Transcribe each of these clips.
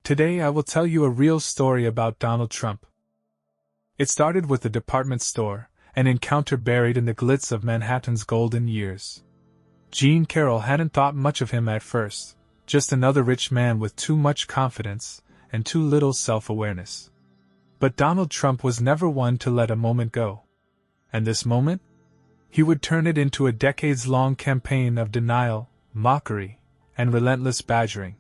Today I will tell you a real story about Donald Trump. It started with a department store, an encounter buried in the glitz of Manhattan's golden years. Jean Carroll hadn't thought much of him at first, just another rich man with too much confidence and too little self-awareness. But Donald Trump was never one to let a moment go. And this moment? He would turn it into a decades-long campaign of denial, mockery, and relentless badgering.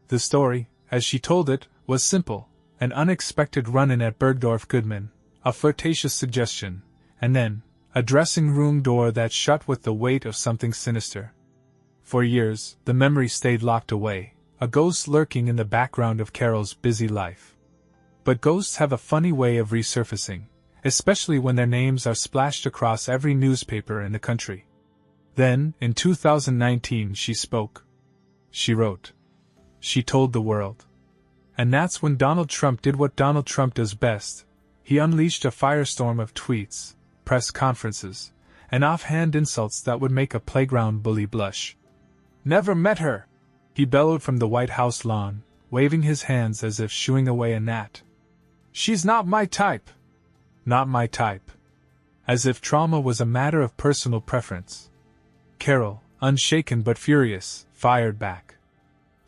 The story, as she told it, was simple: an unexpected run-in at Bergdorf Goodman, a flirtatious suggestion, and then, a dressing room door that shut with the weight of something sinister. For years, the memory stayed locked away, a ghost lurking in the background of Carroll's busy life. But ghosts have a funny way of resurfacing, especially when their names are splashed across every newspaper in the country. Then, in 2019, she spoke. She wrote. She told the world. And that's when Donald Trump did what Donald Trump does best. He unleashed a firestorm of tweets, press conferences, and offhand insults that would make a playground bully blush. "Never met her!" he bellowed from the White House lawn, waving his hands as if shooing away a gnat. "She's not my type!" Not my type. As if trauma was a matter of personal preference. Carroll, unshaken but furious, fired back.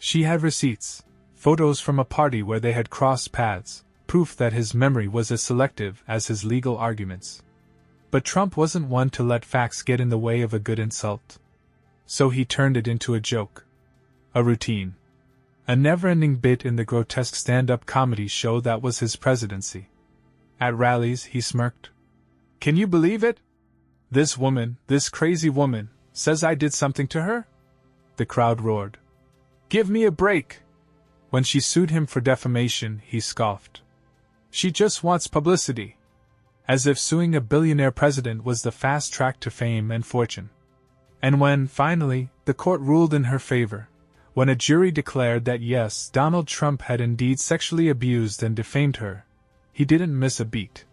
She had receipts, photos from a party where they had crossed paths, proof that his memory was as selective as his legal arguments. But Trump wasn't one to let facts get in the way of a good insult. So he turned it into a joke. A routine. A never-ending bit in the grotesque stand-up comedy show that was his presidency. At rallies, he smirked. "Can you believe it? This woman, this crazy woman, says I did something to her?" The crowd roared. "Give me a break!" When she sued him for defamation, he scoffed. "She just wants publicity." As if suing a billionaire president was the fast track to fame and fortune. And when, finally, the court ruled in her favor, when a jury declared that yes, Donald Trump had indeed sexually abused and defamed her, he didn't miss a beat.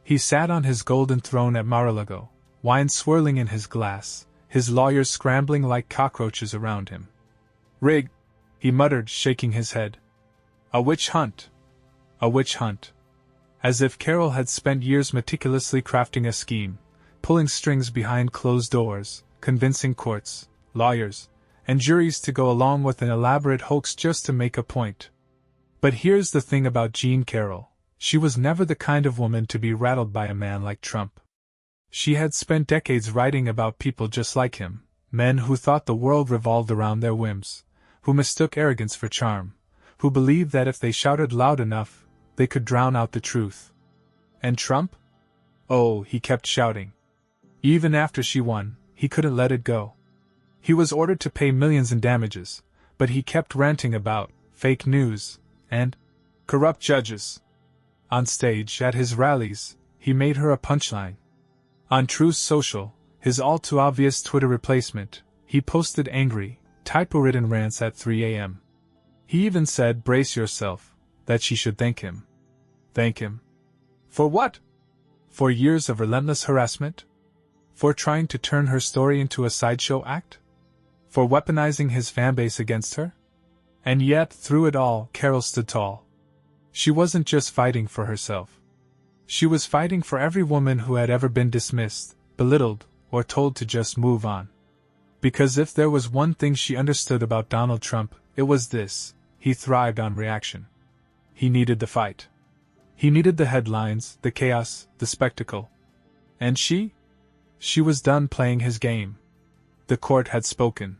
He sat on his golden throne at Mar-a-Lago, wine swirling in his glass, his lawyers scrambling like cockroaches around him. "Rig," he muttered, shaking his head. "A witch hunt. A witch hunt." As if Carroll had spent years meticulously crafting a scheme, pulling strings behind closed doors, convincing courts, lawyers, and juries to go along with an elaborate hoax just to make a point. But here's the thing about Jean Carroll. She was never the kind of woman to be rattled by a man like Trump. She had spent decades writing about people just like him, men who thought the world revolved around their whims, who mistook arrogance for charm, who believed that if they shouted loud enough, they could drown out the truth. And Trump? Oh, he kept shouting. Even after she won, he couldn't let it go. He was ordered to pay millions in damages, but he kept ranting about fake news and corrupt judges. On stage, at his rallies, he made her a punchline. On Truth Social, his all-too-obvious Twitter replacement, he posted angry, typo-ridden rants at 3 a.m. He even said, "Brace yourself," that she should thank him. Thank him? For what? For years of relentless harassment? For trying to turn her story into a sideshow act? For weaponizing his fanbase against her? And yet, through it all, Carroll stood tall. She wasn't just fighting for herself. She was fighting for every woman who had ever been dismissed, belittled, or told to just move on. Because if there was one thing she understood about Donald Trump, it was this: he thrived on reaction. He needed the fight. He needed the headlines, the chaos, the spectacle. And she? She was done playing his game. The court had spoken.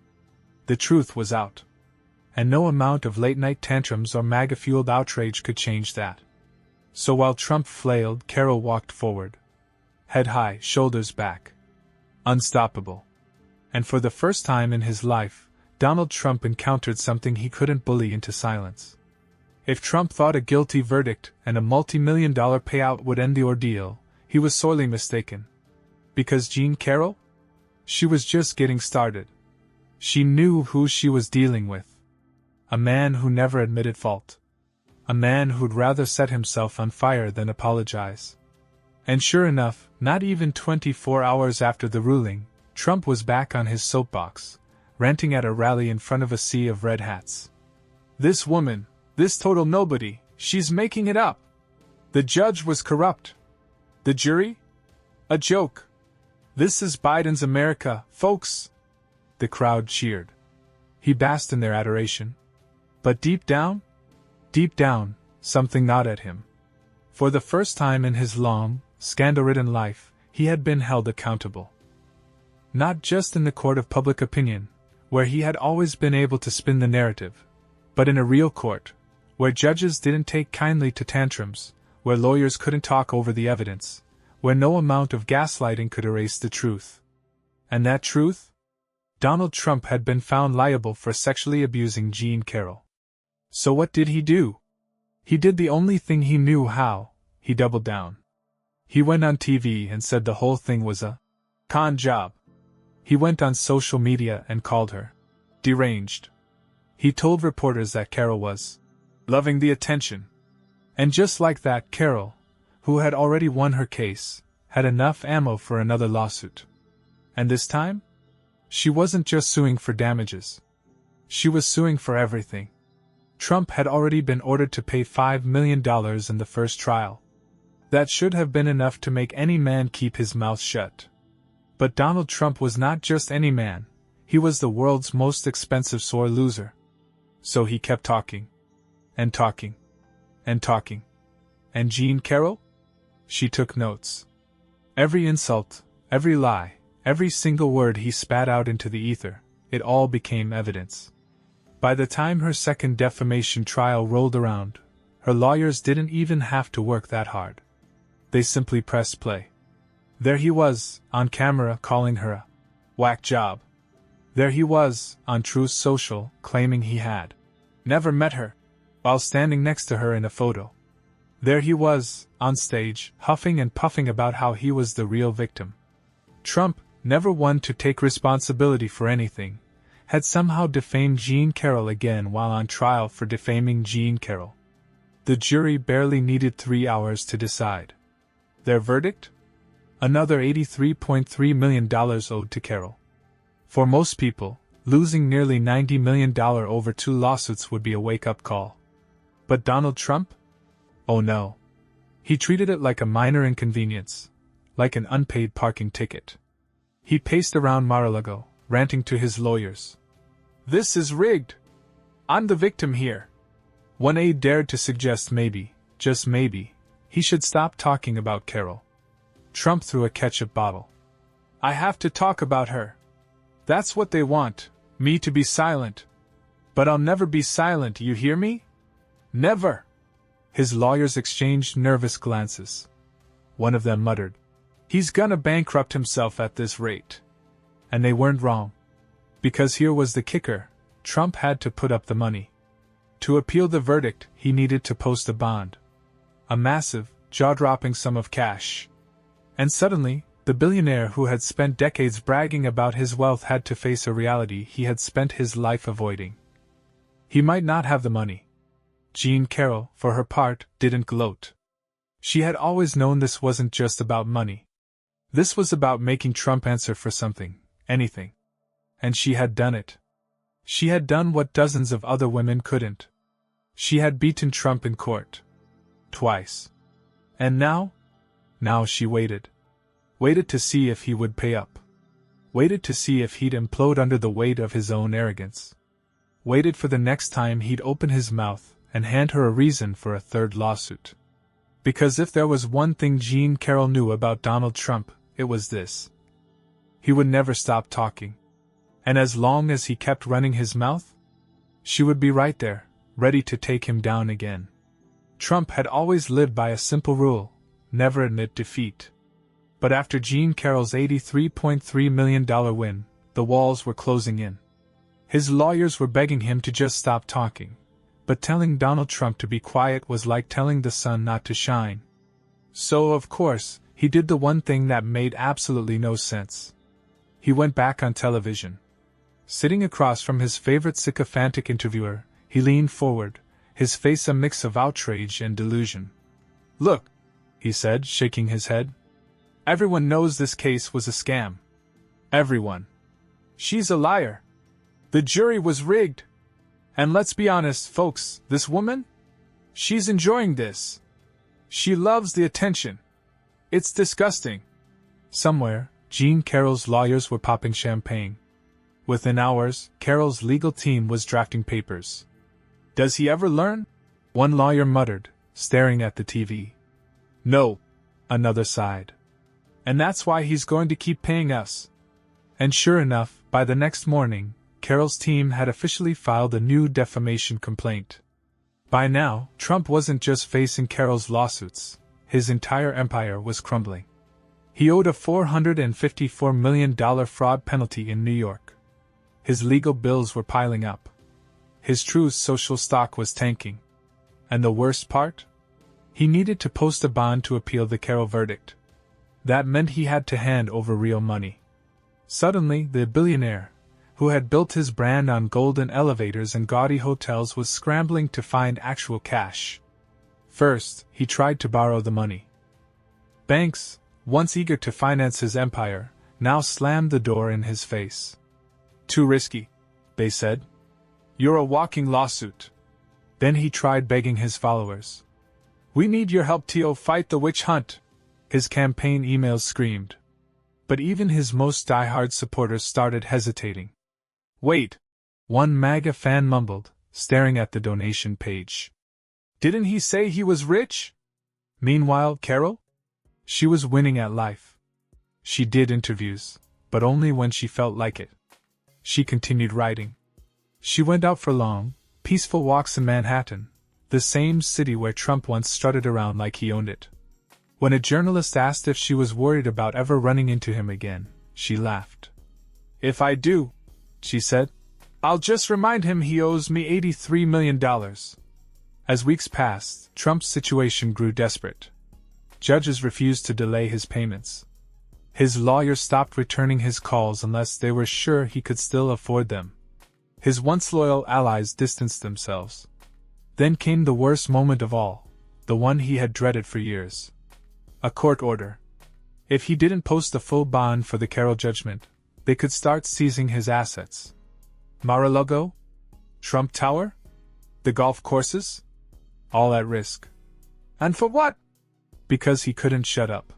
The truth was out. And no amount of late-night tantrums or MAGA-fueled outrage could change that. So while Trump flailed, Carroll walked forward. Head high, shoulders back. Unstoppable. And for the first time in his life, Donald Trump encountered something he couldn't bully into silence. If Trump thought a guilty verdict and a multi-million-dollar payout would end the ordeal, he was sorely mistaken. Because Jean Carroll? She was just getting started. She knew who she was dealing with. A man who never admitted fault. A man who'd rather set himself on fire than apologize. And sure enough, not even 24 hours after the ruling, Trump was back on his soapbox, ranting at a rally in front of a sea of red hats. This woman, This total nobody, she's making it up. The judge was corrupt. The jury? A joke. This is Biden's America, folks. The crowd cheered. He basked in their adoration. But deep down, something gnawed at him. For the first time in his long, scandal-ridden life, he had been held accountable. Not just in the court of public opinion, where he had always been able to spin the narrative, but in a real court, where judges didn't take kindly to tantrums, where lawyers couldn't talk over the evidence, where no amount of gaslighting could erase the truth. And that truth? Donald Trump had been found liable for sexually abusing Jean Carroll. So what did he do? He did the only thing he knew how. He doubled down. He went on TV and said the whole thing was a con job. He went on social media and called her deranged. He told reporters that Carroll was loving the attention. And just like that, Carroll, who had already won her case, had enough ammo for another lawsuit. And this time? She wasn't just suing for damages. She was suing for everything. Trump had already been ordered to pay $5 million in the first trial. That should have been enough to make any man keep his mouth shut. But Donald Trump was not just any man, he was the world's most expensive sore loser. So he kept talking. And talking. And talking. And Jean Carroll? She took notes. Every insult, every lie, every single word he spat out into the ether, it all became evidence. By the time her second defamation trial rolled around, her lawyers didn't even have to work that hard. They simply pressed play. There he was, on camera, calling her a whack job. There he was, on Truth Social, claiming he had never met her, while standing next to her in a photo. There he was, on stage, huffing and puffing about how he was the real victim. Trump, never one to take responsibility for anything, had somehow defamed Jean Carroll again while on trial for defaming Jean Carroll. The jury barely needed 3 hours to decide. Their verdict? Another $83.3 million owed to Carroll. For most people, losing nearly $90 million over 2 lawsuits would be a wake-up call. But Donald Trump? Oh no. He treated it like a minor inconvenience, like an unpaid parking ticket. He paced around Mar-a-Lago, ranting to his lawyers. This is rigged. I'm the victim here. One aide dared to suggest maybe, just maybe, he should stop talking about Carroll. Trump threw a ketchup bottle. I have to talk about her. That's what they want, me to be silent. But I'll never be silent, you hear me? Never! His lawyers exchanged nervous glances. One of them muttered, he's gonna bankrupt himself at this rate. And they weren't wrong. Because here was the kicker, Trump had to put up the money. To appeal the verdict, he needed to post a bond. A massive, jaw-dropping sum of cash. And suddenly, the billionaire who had spent decades bragging about his wealth had to face a reality he had spent his life avoiding. He might not have the money. Jean Carroll, for her part, didn't gloat. She had always known this wasn't just about money. This was about making Trump answer for something, anything. And she had done it. She had done what dozens of other women couldn't. She had beaten Trump in court. Twice. And now? Now she waited. Waited to see if he would pay up. Waited to see if he'd implode under the weight of his own arrogance. Waited for the next time he'd open his mouth and hand her a reason for a third lawsuit. Because if there was one thing Jean Carroll knew about Donald Trump, it was this. He would never stop talking. And as long as he kept running his mouth, she would be right there, ready to take him down again. Trump had always lived by a simple rule, never admit defeat. But after Jean Carroll's $83.3 million win, the walls were closing in. His lawyers were begging him to just stop talking. But telling Donald Trump to be quiet was like telling the sun not to shine. So, of course, he did the one thing that made absolutely no sense. He went back on television. Sitting across from his favorite sycophantic interviewer, he leaned forward, his face a mix of outrage and delusion. Look, he said, shaking his head. Everyone knows this case was a scam. Everyone. She's a liar. The jury was rigged. And let's be honest, folks, this woman? She's enjoying this. She loves the attention. It's disgusting. Somewhere, Jean Carroll's lawyers were popping champagne. Within hours, Carroll's legal team was drafting papers. Does he ever learn? One lawyer muttered, staring at the TV. No, another sighed. And that's why he's going to keep paying us. And sure enough, by the next morning, Carroll's team had officially filed a new defamation complaint. By now, Trump wasn't just facing Carroll's lawsuits, his entire empire was crumbling. He owed a $454 million fraud penalty in New York. His legal bills were piling up. His Truth Social stock was tanking. And the worst part? He needed to post a bond to appeal the Carroll verdict. That meant he had to hand over real money. Suddenly, the billionaire, who had built his brand on golden elevators and gaudy hotels, was scrambling to find actual cash. First, he tried to borrow the money. Banks, once eager to finance his empire, now slammed the door in his face. Too risky, they said. You're a walking lawsuit. Then he tried begging his followers. We need your help to fight the witch hunt, his campaign emails screamed. But even his most diehard supporters started hesitating. Wait, one MAGA fan mumbled, staring at the donation page. Didn't he say he was rich? Meanwhile, Carroll? She was winning at life. She did interviews, but only when she felt like it. She continued writing. She went out for long, peaceful walks in Manhattan, the same city where Trump once strutted around like he owned it. When a journalist asked if she was worried about ever running into him again, she laughed. If I do, she said, I'll just remind him he owes me $83 million. As weeks passed, Trump's situation grew desperate. Judges refused to delay his payments. His lawyers stopped returning his calls unless they were sure he could still afford them. His once loyal allies distanced themselves. Then came the worst moment of all, the one he had dreaded for years. A court order. If he didn't post the full bond for the Carroll judgment, they could start seizing his assets. Mar-a-Lago? Trump Tower? The golf courses? All at risk. And for what? Because he couldn't shut up.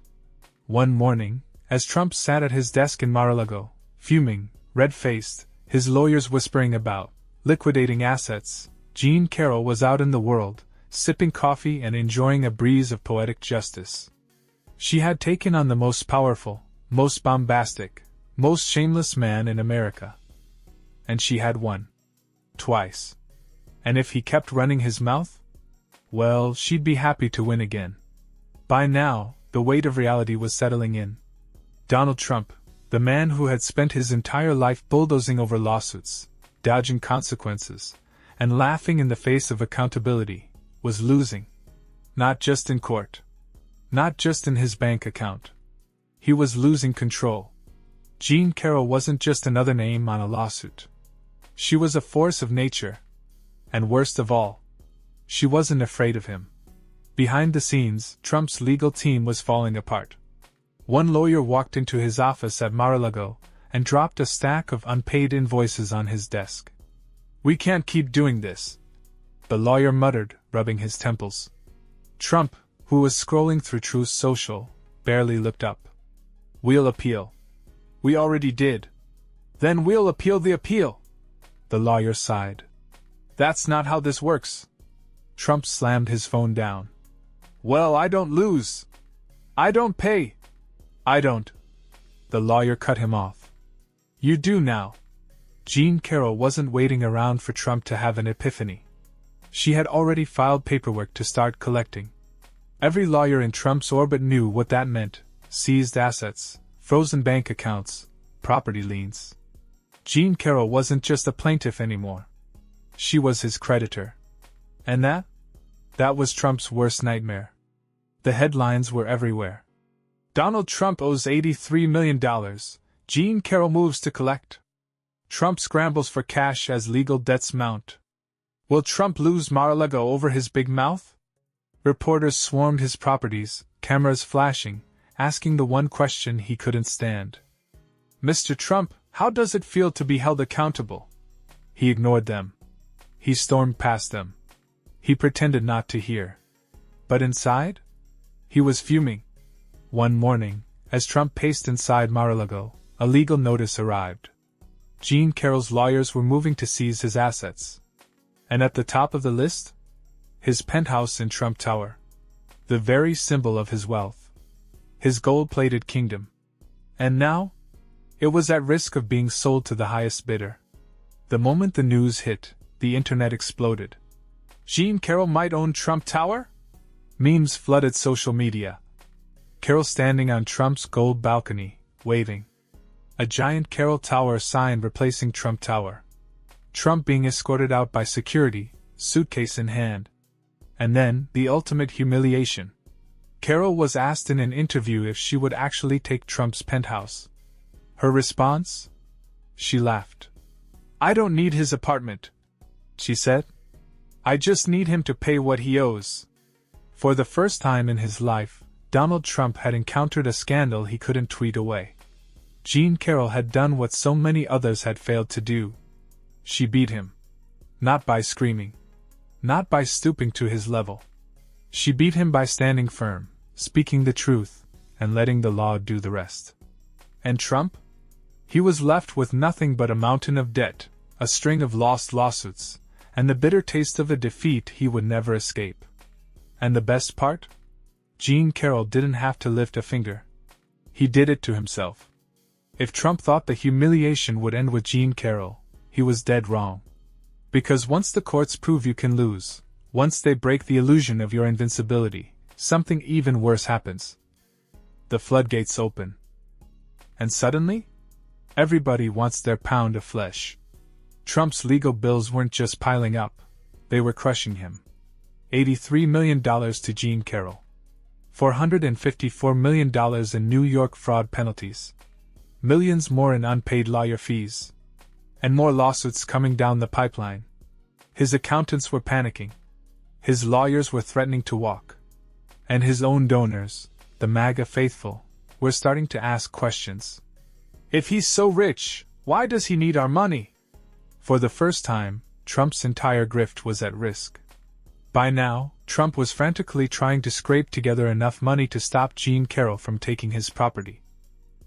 One morning, as Trump sat at his desk in Mar-a-Lago, fuming, red-faced, his lawyers whispering about liquidating assets, Jean Carroll was out in the world, sipping coffee and enjoying a breeze of poetic justice. She had taken on the most powerful, most bombastic, most shameless man in America. And she had won. Twice. And if he kept running his mouth? Well, she'd be happy to win again. By now, the weight of reality was settling in. Donald Trump, the man who had spent his entire life bulldozing over lawsuits, dodging consequences, and laughing in the face of accountability, was losing. Not just in court. Not just in his bank account. He was losing control. Jean Carroll wasn't just another name on a lawsuit. She was a force of nature. And worst of all, she wasn't afraid of him. Behind the scenes, Trump's legal team was falling apart. One lawyer walked into his office at Mar-a-Lago and dropped a stack of unpaid invoices on his desk. We can't keep doing this, the lawyer muttered, rubbing his temples. Trump, who was scrolling through Truth Social, barely looked up. We'll appeal. We already did. Then we'll appeal the appeal. The lawyer sighed. That's not how this works. Trump slammed his phone down. Well, I don't lose. I don't pay. I don't. The lawyer cut him off. You do now. Jean Carroll wasn't waiting around for Trump to have an epiphany. She had already filed paperwork to start collecting. Every lawyer in Trump's orbit knew what that meant: seized assets, frozen bank accounts, property liens. Jean Carroll wasn't just a plaintiff anymore. She was his creditor. And that was Trump's worst nightmare. The headlines were everywhere. Donald Trump owes $83 million. Jean Carroll moves to collect. Trump scrambles for cash as legal debts mount. Will Trump lose Mar-a-Lago over his big mouth? Reporters swarmed his properties, cameras flashing, asking the one question he couldn't stand. Mr. Trump, how does it feel to be held accountable? He ignored them. He stormed past them. He pretended not to hear. But inside? He was fuming. One morning, as Trump paced inside Mar-a-Lago, a legal notice arrived. Jean Carroll's lawyers were moving to seize his assets. And at the top of the list? His penthouse in Trump Tower. The very symbol of his wealth. His gold-plated kingdom. And now? It was at risk of being sold to the highest bidder. The moment the news hit, the internet exploded. Jean Carroll might own Trump Tower? Memes flooded social media. Carroll standing on Trump's gold balcony, waving. A giant Carroll Tower sign replacing Trump Tower. Trump being escorted out by security, suitcase in hand. And then, the ultimate humiliation. Carroll was asked in an interview if she would actually take Trump's penthouse. Her response? She laughed. "I don't need his apartment," she said. "I just need him to pay what he owes." For the first time in his life, Donald Trump had encountered a scandal he couldn't tweet away. Jean Carroll had done what so many others had failed to do. She beat him. Not by screaming. Not by stooping to his level. She beat him by standing firm, speaking the truth, and letting the law do the rest. And Trump? He was left with nothing but a mountain of debt, a string of lost lawsuits, and the bitter taste of a defeat he would never escape. And the best part? Jean Carroll didn't have to lift a finger. He did it to himself. If Trump thought the humiliation would end with Jean Carroll, he was dead wrong. Because once the courts prove you can lose, once they break the illusion of your invincibility, something even worse happens. The floodgates open. And suddenly? Everybody wants their pound of flesh. Trump's legal bills weren't just piling up, they were crushing him. $83 million to Jean Carroll. $454 million in New York fraud penalties. Millions more in unpaid lawyer fees. And more lawsuits coming down the pipeline. His accountants were panicking. His lawyers were threatening to walk. And his own donors, the MAGA faithful, were starting to ask questions. If he's so rich, why does he need our money? For the first time, Trump's entire grift was at risk. By now, Trump was frantically trying to scrape together enough money to stop Jean Carroll from taking his property.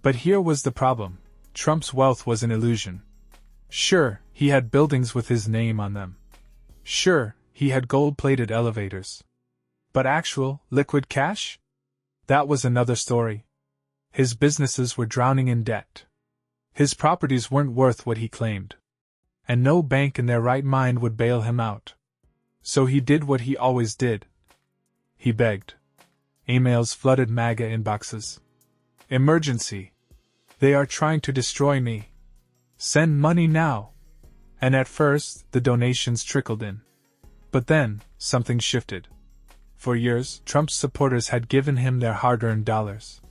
But here was the problem. Trump's wealth was an illusion. Sure, he had buildings with his name on them. Sure, he had gold-plated elevators. But actual, liquid cash? That was another story. His businesses were drowning in debt. His properties weren't worth what he claimed. And no bank in their right mind would bail him out. So he did what he always did. He begged. Emails flooded MAGA inboxes. Emergency. They are trying to destroy me. Send money now. And at first, the donations trickled in. But then, something shifted. For years, Trump's supporters had given him their hard-earned dollars.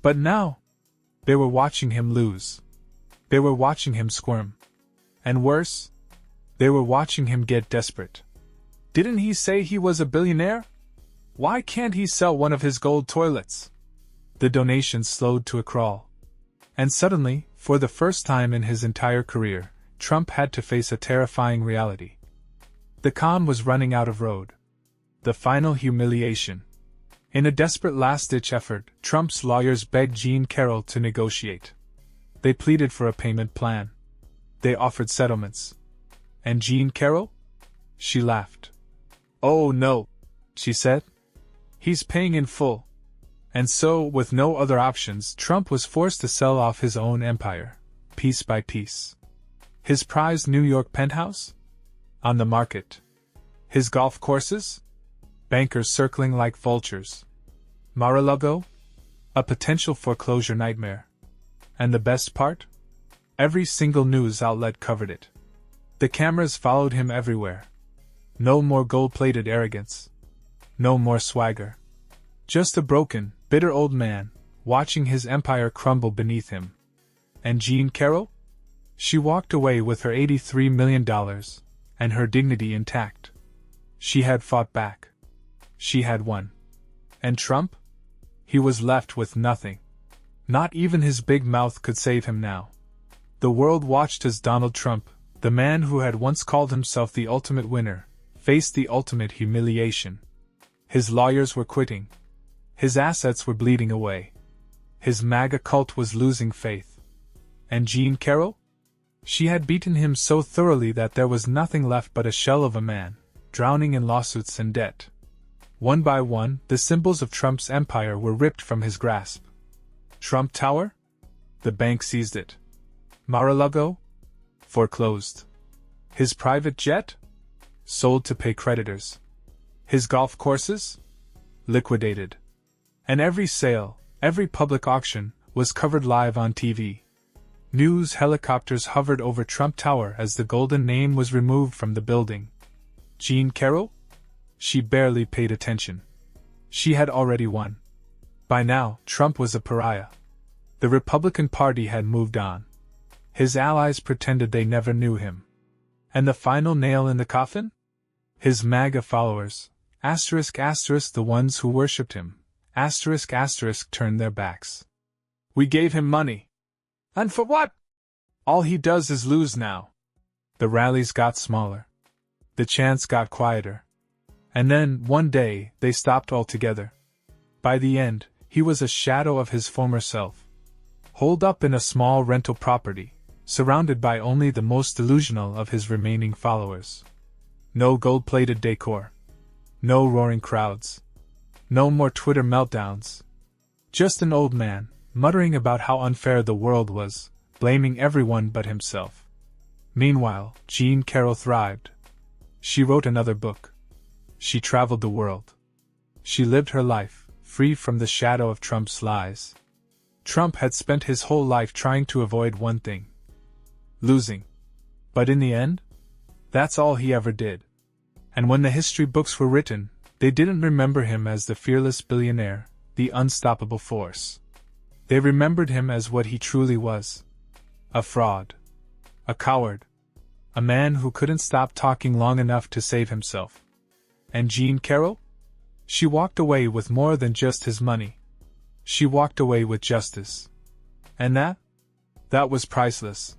But now, they were watching him lose. They were watching him squirm. And worse, they were watching him get desperate. Didn't he say he was a billionaire? Why can't he sell one of his gold toilets? The donations slowed to a crawl. And suddenly, for the first time in his entire career, Trump had to face a terrifying reality. The con was running out of road. The final humiliation. In a desperate last-ditch effort, Trump's lawyers begged Jean Carroll to negotiate. They pleaded for a payment plan. They offered settlements. And Jean Carroll? She laughed. "Oh no," she said. "He's paying in full." And so, with no other options, Trump was forced to sell off his own empire, piece by piece. His prized New York penthouse? On the market. His golf courses? Bankers circling like vultures. Mar-a-Lago? A potential foreclosure nightmare. And the best part? Every single news outlet covered it. The cameras followed him everywhere. No more gold-plated arrogance. No more swagger. Just a broken, bitter old man, watching his empire crumble beneath him. And Jean Carroll? She walked away with her $83 million, and her dignity intact. She had fought back. She had won. And Trump? He was left with nothing. Not even his big mouth could save him now. The world watched as Donald Trump, the man who had once called himself the ultimate winner, faced the ultimate humiliation. His lawyers were quitting. His assets were bleeding away. His MAGA cult was losing faith. And Jean Carroll? She had beaten him so thoroughly that there was nothing left but a shell of a man, drowning in lawsuits and debt. One by one, the symbols of Trump's empire were ripped from his grasp. Trump Tower? The bank seized it. Mar-a-Lago? Foreclosed. His private jet? Sold to pay creditors. His golf courses? Liquidated. And every sale, every public auction, was covered live on TV. News helicopters hovered over Trump Tower as the golden name was removed from the building. Jean Carroll? She barely paid attention. She had already won. By now, Trump was a pariah. The Republican Party had moved on. His allies pretended they never knew him. And the final nail in the coffin? His MAGA followers, the ones who worshipped him, turned their backs. We gave him money. And for what? All he does is lose now. The rallies got smaller. The chants got quieter. And then, one day, they stopped altogether. By the end, he was a shadow of his former self. Holed up in a small rental property, surrounded by only the most delusional of his remaining followers. No gold-plated decor. No roaring crowds. No more Twitter meltdowns. Just an old man, muttering about how unfair the world was, blaming everyone but himself. Meanwhile, Jean Carroll thrived. She wrote another book. She traveled the world. She lived her life, free from the shadow of Trump's lies. Trump had spent his whole life trying to avoid one thing: losing. But in the end, that's all he ever did. And when the history books were written, they didn't remember him as the fearless billionaire, the unstoppable force. They remembered him as what he truly was: a fraud. A coward. A man who couldn't stop talking long enough to save himself. And Jean Carroll? She walked away with more than just his money. She walked away with justice. And that was priceless.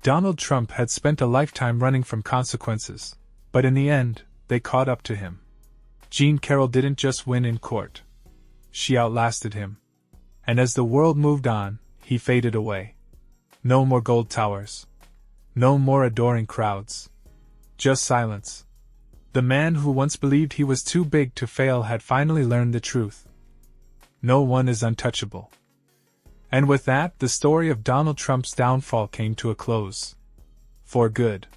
Donald Trump had spent a lifetime running from consequences, but in the end, they caught up to him. Jean Carroll didn't just win in court. She outlasted him. And as the world moved on, he faded away. No more gold towers. No more adoring crowds. Just silence. The man who once believed he was too big to fail had finally learned the truth. No one is untouchable. And with that, the story of Donald Trump's downfall came to a close. For good.